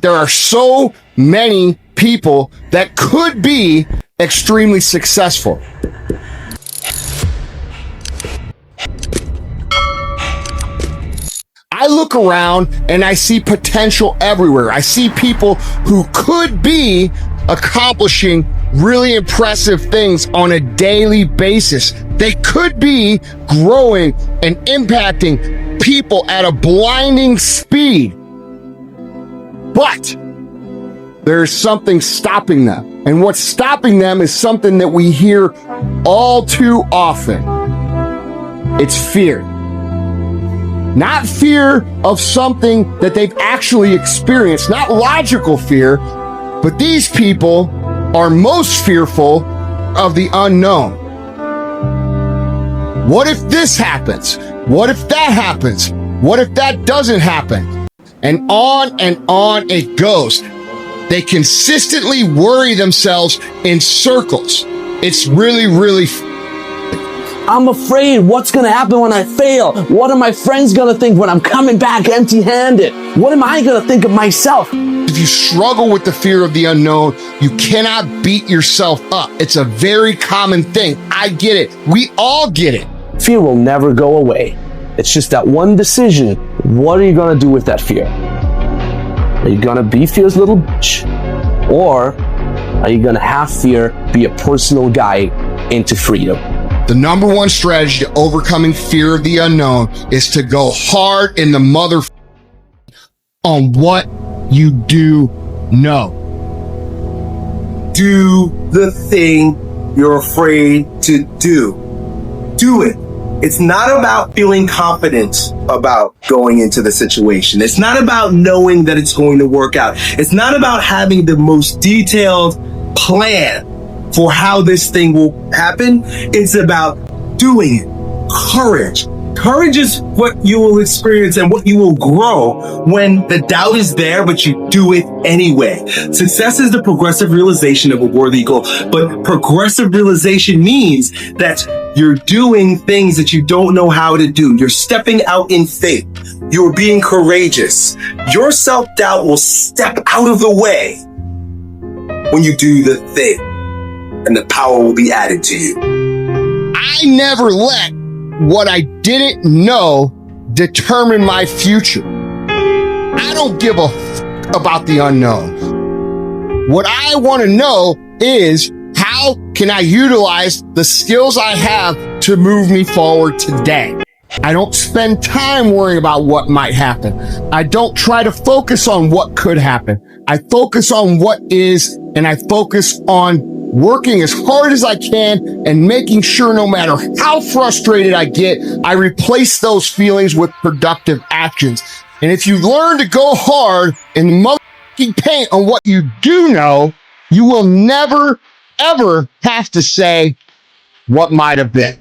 there are so many people that could be extremely successful. I look around and I see potential everywhere. I see people who could be accomplishing really impressive things on a daily basis. They could be growing and impacting people at a blinding speed. But there's something stopping them. And what's stopping them is something that we hear all too often. It's fear. Not fear of something that they've actually experienced, not logical fear, but these people are most fearful of the unknown. What if this happens? What if that happens? What if that doesn't happen? And on it goes. They consistently worry themselves in circles. It's really I'm afraid what's gonna happen when I fail? What are my friends gonna think when I'm coming back empty-handed? What am I gonna think of myself? If you struggle with the fear of the unknown, you cannot beat yourself up. It's a very common thing. I get it. We all get it. Fear will never go away. It's just that one decision. What are you gonna do with that fear? Are you gonna be fear's little bitch? Or are you gonna have fear be a personal guide into freedom? The number one strategy to overcoming fear of the unknown is to go hard in the mother on what you do know. Do the thing you're afraid to do. Do it. It's not about feeling confident about going into the situation. It's not about knowing that it's going to work out. It's not about having the most detailed plan for how this thing will happen. It's about doing it. Courage. Courage is what you will experience and what you will grow when the doubt is there, but you do it anyway. Success is the progressive realization of a worthy goal, but progressive realization means that you're doing things that you don't know how to do. You're stepping out in faith. You're being courageous. Your self-doubt will step out of the way when you do the thing, and the power will be added to you. I never let what I didn't know determine my future. I don't give a about the unknown. What I want to know is, how can I utilize the skills I have to move me forward today? I don't spend time worrying about what might happen. I don't try to focus on what could happen. I focus on what is, and I focus on working as hard as I can and making sure no matter how frustrated I get, I replace those feelings with productive actions. And if you learn to go hard and motherfucking paint on what you do know, you will never, ever have to say what might have been.